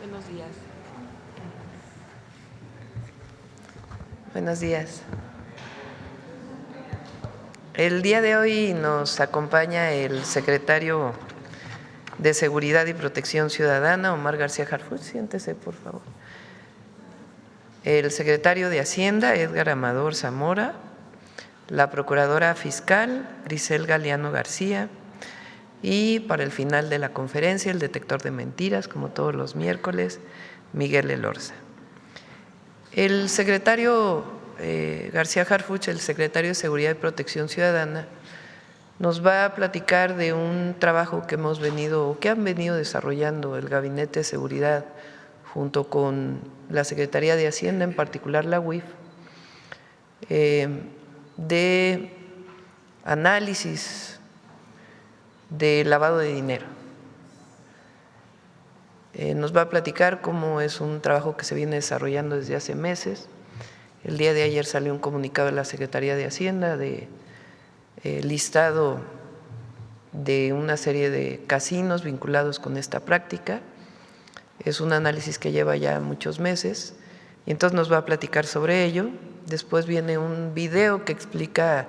Buenos días. Buenos días. El día de hoy nos acompaña el secretario de Seguridad y Protección Ciudadana, Omar García Harfuch. Siéntese, por favor. El secretario de Hacienda, Edgar Amador Zamora. La procuradora fiscal, Grisel Galeano García. Y para el final de la conferencia, el detector de mentiras, como todos los miércoles, Miguel Elorza. El secretario García Harfuch, el secretario de Seguridad y Protección Ciudadana, nos va a platicar de un trabajo que han venido desarrollando el Gabinete de Seguridad junto con la Secretaría de Hacienda, en particular la UIF, de análisis de lavado de dinero. Nos va a platicar cómo es un trabajo que se viene desarrollando desde hace meses. El día de ayer salió un comunicado de la Secretaría de Hacienda de listado de una serie de casinos vinculados con esta práctica. Es un análisis que lleva ya muchos meses y entonces nos va a platicar sobre ello. Después viene un video que explica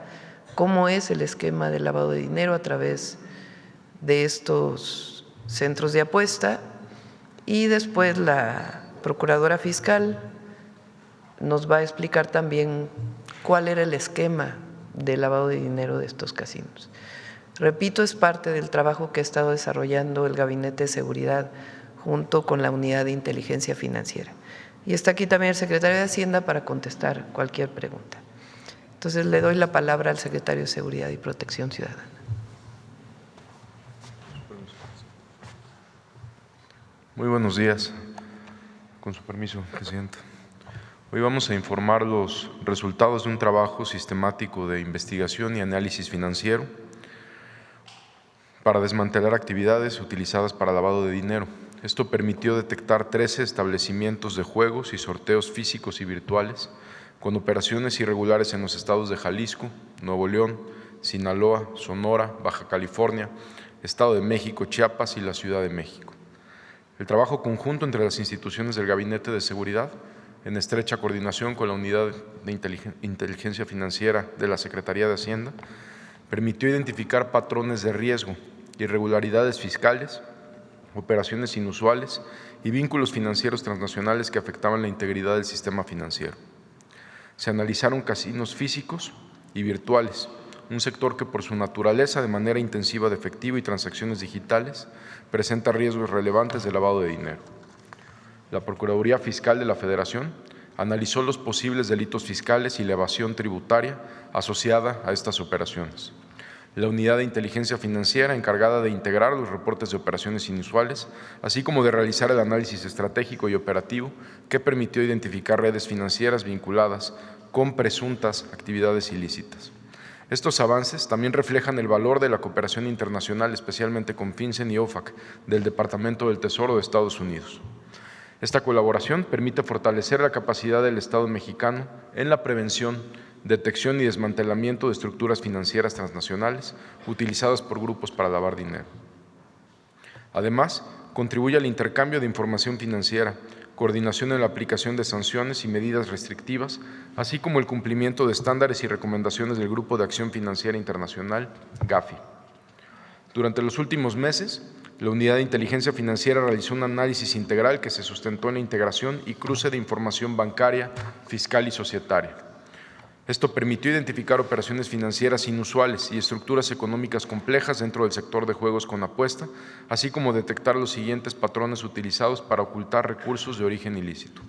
cómo es el esquema de lavado de dinero a través de estos centros de apuesta. Y después la procuradora fiscal nos va a explicar también cuál era el esquema de lavado de dinero de estos casinos. Repito, es parte del trabajo que ha estado desarrollando el Gabinete de Seguridad junto con la Unidad de Inteligencia Financiera. Y está aquí también el secretario de Hacienda para contestar cualquier pregunta. Entonces, le doy la palabra al secretario de Seguridad y Protección Ciudadana. Muy buenos días. Con su permiso, presidente. Hoy vamos a informar los resultados de un trabajo sistemático de investigación y análisis financiero para desmantelar actividades utilizadas para lavado de dinero. Esto permitió detectar 13 establecimientos de juegos y sorteos físicos y virtuales con operaciones irregulares en los estados de Jalisco, Nuevo León, Sinaloa, Sonora, Baja California, Estado de México, Chiapas y la Ciudad de México. El trabajo conjunto entre las instituciones del Gabinete de Seguridad, en estrecha coordinación con la Unidad de Inteligencia Financiera de la Secretaría de Hacienda, permitió identificar patrones de riesgo, irregularidades fiscales, operaciones inusuales y vínculos financieros transnacionales que afectaban la integridad del sistema financiero. Se analizaron casinos físicos y virtuales, un sector que por su naturaleza de manera intensiva de efectivo y transacciones digitales presenta riesgos relevantes de lavado de dinero. La Procuraduría Fiscal de la Federación analizó los posibles delitos fiscales y la evasión tributaria asociada a estas operaciones. La Unidad de Inteligencia Financiera, encargada de integrar los reportes de operaciones inusuales, así como de realizar el análisis estratégico y operativo que permitió identificar redes financieras vinculadas con presuntas actividades ilícitas. Estos avances también reflejan el valor de la cooperación internacional, especialmente con FinCEN y OFAC del Departamento del Tesoro de Estados Unidos. Esta colaboración permite fortalecer la capacidad del Estado mexicano en la prevención, detección y desmantelamiento de estructuras financieras transnacionales utilizadas por grupos para lavar dinero. Además, contribuye al intercambio de información financiera, coordinación en la aplicación de sanciones y medidas restrictivas, así como el cumplimiento de estándares y recomendaciones del Grupo de Acción Financiera Internacional, GAFI. Durante los últimos meses, la Unidad de Inteligencia Financiera realizó un análisis integral que se sustentó en la integración y cruce de información bancaria, fiscal y societaria. Esto permitió identificar operaciones financieras inusuales y estructuras económicas complejas dentro del sector de juegos con apuesta, así como detectar los siguientes patrones utilizados para ocultar recursos de origen ilícito.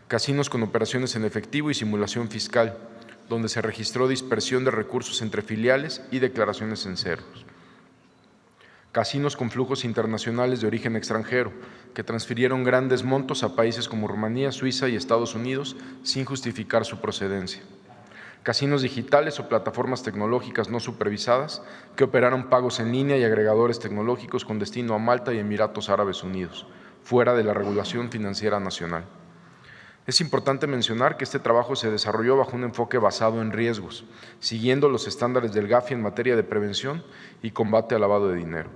Casinos con operaciones en efectivo y simulación fiscal, donde se registró dispersión de recursos entre filiales y declaraciones en ceros. Casinos con flujos internacionales de origen extranjero, que transfirieron grandes montos a países como Rumanía, Suiza y Estados Unidos sin justificar su procedencia. Casinos digitales o plataformas tecnológicas no supervisadas que operaron pagos en línea y agregadores tecnológicos con destino a Malta y Emiratos Árabes Unidos, fuera de la regulación financiera nacional. Es importante mencionar que este trabajo se desarrolló bajo un enfoque basado en riesgos, siguiendo los estándares del GAFI en materia de prevención y combate al lavado de dinero.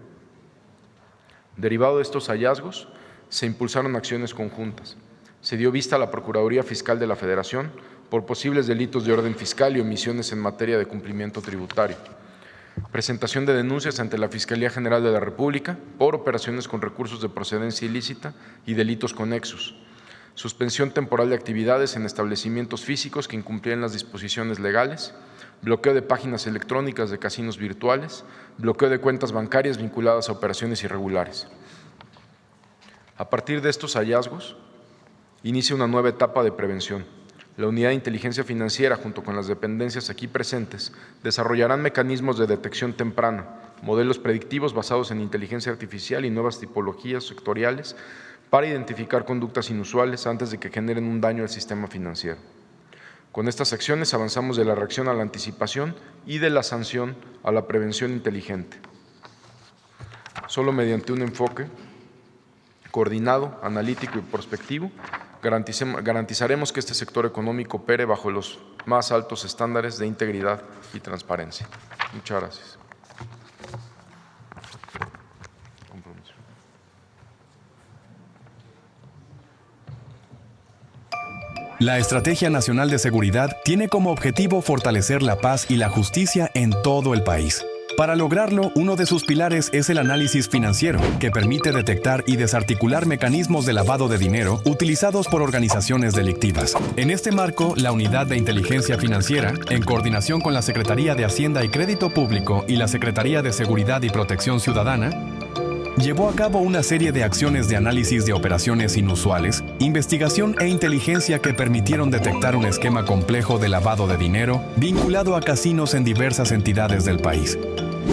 Derivado de estos hallazgos, se impulsaron acciones conjuntas. Se dio vista a la Procuraduría Fiscal de la Federación por posibles delitos de orden fiscal y omisiones en materia de cumplimiento tributario. Presentación de denuncias ante la Fiscalía General de la República por operaciones con recursos de procedencia ilícita y delitos conexos. Suspensión temporal de actividades en establecimientos físicos que incumplían las disposiciones legales, bloqueo de páginas electrónicas de casinos virtuales, bloqueo de cuentas bancarias vinculadas a operaciones irregulares. A partir de estos hallazgos, inicia una nueva etapa de prevención. La Unidad de Inteligencia Financiera, junto con las dependencias aquí presentes, desarrollarán mecanismos de detección temprana, modelos predictivos basados en inteligencia artificial y nuevas tipologías sectoriales para identificar conductas inusuales antes de que generen un daño al sistema financiero. Con estas acciones avanzamos de la reacción a la anticipación y de la sanción a la prevención inteligente. Solo mediante un enfoque coordinado, analítico y prospectivo, garantizaremos que este sector económico opere bajo los más altos estándares de integridad y transparencia. Muchas gracias. La Estrategia Nacional de Seguridad tiene como objetivo fortalecer la paz y la justicia en todo el país. Para lograrlo, uno de sus pilares es el análisis financiero, que permite detectar y desarticular mecanismos de lavado de dinero utilizados por organizaciones delictivas. En este marco, la Unidad de Inteligencia Financiera, en coordinación con la Secretaría de Hacienda y Crédito Público y la Secretaría de Seguridad y Protección Ciudadana, llevó a cabo una serie de acciones de análisis de operaciones inusuales, investigación e inteligencia que permitieron detectar un esquema complejo de lavado de dinero vinculado a casinos en diversas entidades del país.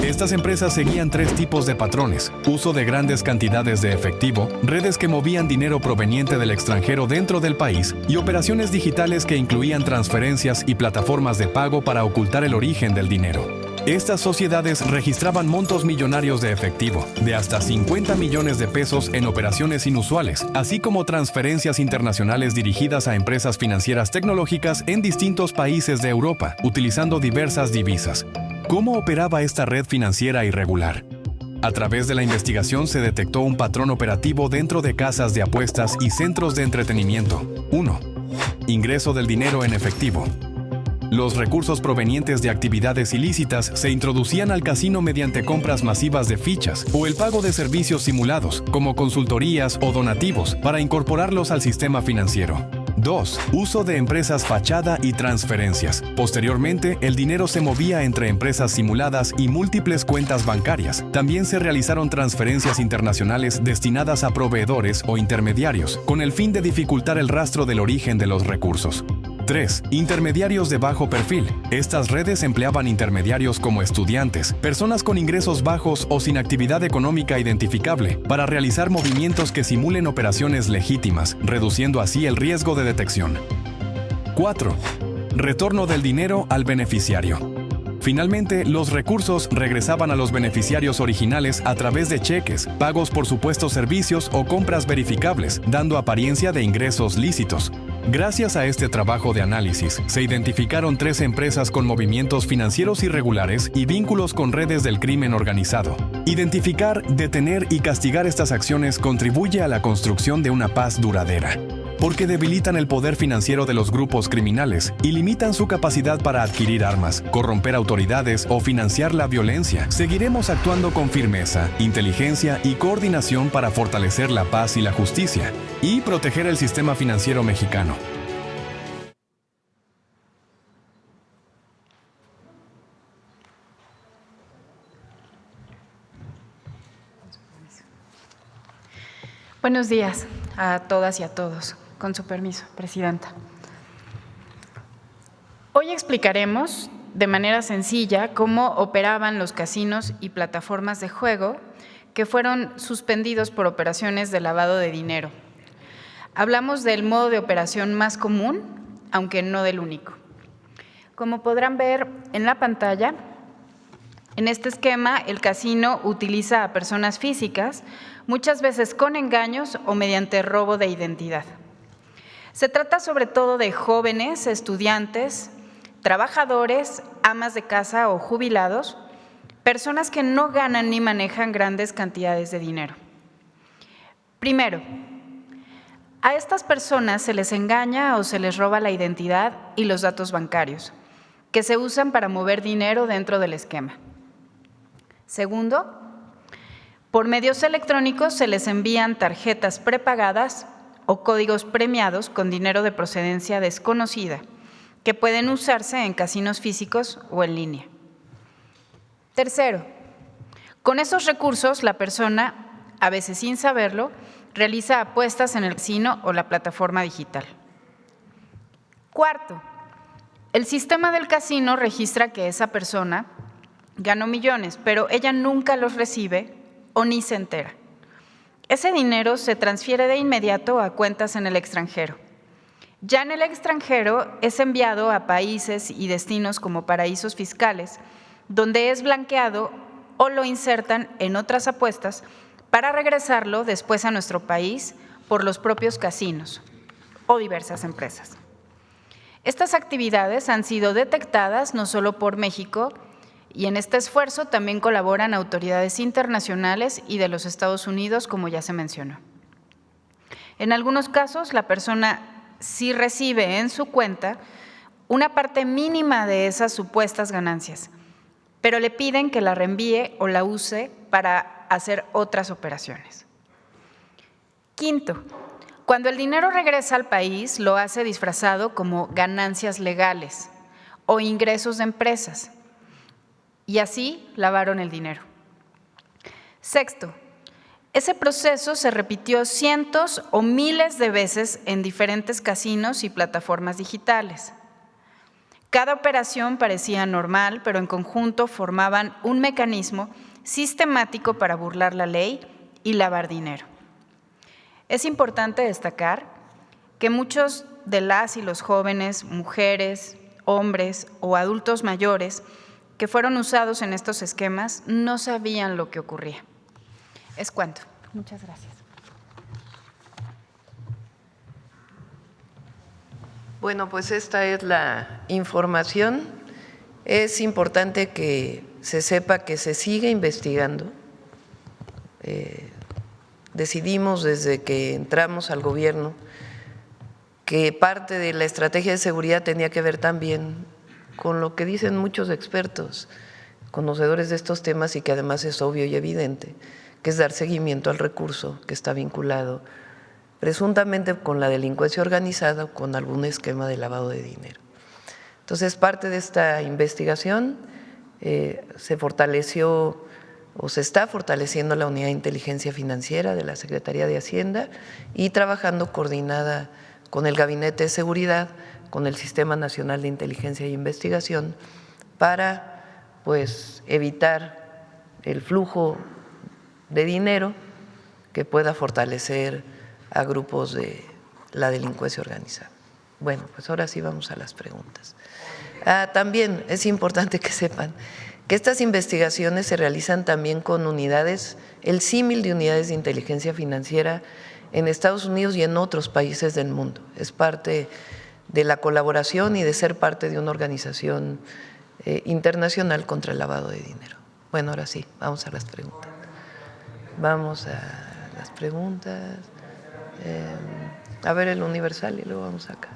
Estas empresas seguían 3 tipos de patrones: uso de grandes cantidades de efectivo, redes que movían dinero proveniente del extranjero dentro del país y operaciones digitales que incluían transferencias y plataformas de pago para ocultar el origen del dinero. Estas sociedades registraban montos millonarios de efectivo, de hasta 50 millones de pesos en operaciones inusuales, así como transferencias internacionales dirigidas a empresas financieras tecnológicas en distintos países de Europa, utilizando diversas divisas. ¿Cómo operaba esta red financiera irregular? A través de la investigación se detectó un patrón operativo dentro de casas de apuestas y centros de entretenimiento. 1. Ingreso del dinero en efectivo. Los recursos provenientes de actividades ilícitas se introducían al casino mediante compras masivas de fichas o el pago de servicios simulados, como consultorías o donativos, para incorporarlos al sistema financiero. 2. Uso de empresas fachada y transferencias. Posteriormente, el dinero se movía entre empresas simuladas y múltiples cuentas bancarias. También se realizaron transferencias internacionales destinadas a proveedores o intermediarios, con el fin de dificultar el rastro del origen de los recursos. 3. Intermediarios de bajo perfil. Estas redes empleaban intermediarios como estudiantes, personas con ingresos bajos o sin actividad económica identificable, para realizar movimientos que simulen operaciones legítimas, reduciendo así el riesgo de detección. 4. Retorno del dinero al beneficiario. Finalmente, los recursos regresaban a los beneficiarios originales a través de cheques, pagos por supuestos servicios o compras verificables, dando apariencia de ingresos lícitos. Gracias a este trabajo de análisis, se identificaron 3 empresas con movimientos financieros irregulares y vínculos con redes del crimen organizado. Identificar, detener y castigar estas acciones contribuye a la construcción de una paz duradera, porque debilitan el poder financiero de los grupos criminales y limitan su capacidad para adquirir armas, corromper autoridades o financiar la violencia. Seguiremos actuando con firmeza, inteligencia y coordinación para fortalecer la paz y la justicia y proteger el sistema financiero mexicano. Buenos días a todas y a todos. Con su permiso, Presidenta. Hoy explicaremos de manera sencilla cómo operaban los casinos y plataformas de juego que fueron suspendidos por operaciones de lavado de dinero. Hablamos del modo de operación más común, aunque no del único. Como podrán ver en la pantalla, en este esquema el casino utiliza a personas físicas, muchas veces con engaños o mediante robo de identidad. Se trata sobre todo de jóvenes, estudiantes, trabajadores, amas de casa o jubilados, personas que no ganan ni manejan grandes cantidades de dinero. Primero, a estas personas se les engaña o se les roba la identidad y los datos bancarios, que se usan para mover dinero dentro del esquema. Segundo, por medios electrónicos se les envían tarjetas prepagadas o códigos premiados con dinero de procedencia desconocida, que pueden usarse en casinos físicos o en línea. Tercero, con esos recursos la persona, a veces sin saberlo, realiza apuestas en el casino o la plataforma digital. Cuarto, el sistema del casino registra que esa persona ganó millones, pero ella nunca los recibe o ni se entera. Ese dinero se transfiere de inmediato a cuentas en el extranjero. Ya en el extranjero es enviado a países y destinos como paraísos fiscales, donde es blanqueado o lo insertan en otras apuestas para regresarlo después a nuestro país por los propios casinos o diversas empresas. Estas actividades han sido detectadas no solo por México, y en este esfuerzo también colaboran autoridades internacionales y de los Estados Unidos, como ya se mencionó. En algunos casos, la persona sí recibe en su cuenta una parte mínima de esas supuestas ganancias, pero le piden que la reenvíe o la use para hacer otras operaciones. Quinto, cuando el dinero regresa al país, lo hace disfrazado como ganancias legales o ingresos de empresas, y así lavaron el dinero. Sexto, ese proceso se repitió cientos o miles de veces en diferentes casinos y plataformas digitales. Cada operación parecía normal, pero en conjunto formaban un mecanismo sistemático para burlar la ley y lavar dinero. Es importante destacar que muchos de las y los jóvenes, mujeres, hombres o adultos mayores que fueron usados en estos esquemas no sabían lo que ocurría. Es cuanto. Muchas gracias. Bueno, pues esta es la información. Es importante que se sepa que se sigue investigando. Decidimos desde que entramos al gobierno que parte de la estrategia de seguridad tenía que ver también con lo que dicen muchos expertos, conocedores de estos temas y que además es obvio y evidente, que es dar seguimiento al recurso que está vinculado presuntamente con la delincuencia organizada o con algún esquema de lavado de dinero. Entonces, parte de esta investigación se fortaleció o se está fortaleciendo la Unidad de Inteligencia Financiera de la Secretaría de Hacienda y trabajando coordinada con el Gabinete de Seguridad, con el Sistema Nacional de Inteligencia e Investigación para evitar el flujo de dinero que pueda fortalecer a grupos de la delincuencia organizada. Bueno, pues ahora sí vamos a las preguntas. También es importante que sepan que estas investigaciones se realizan también con unidades, el símil de unidades de inteligencia financiera en Estados Unidos y en otros países del mundo. Es parte de la colaboración y de ser parte de una organización internacional contra el lavado de dinero. Bueno, ahora sí, vamos a las preguntas. Vamos a las preguntas. A ver el Universal y luego vamos acá.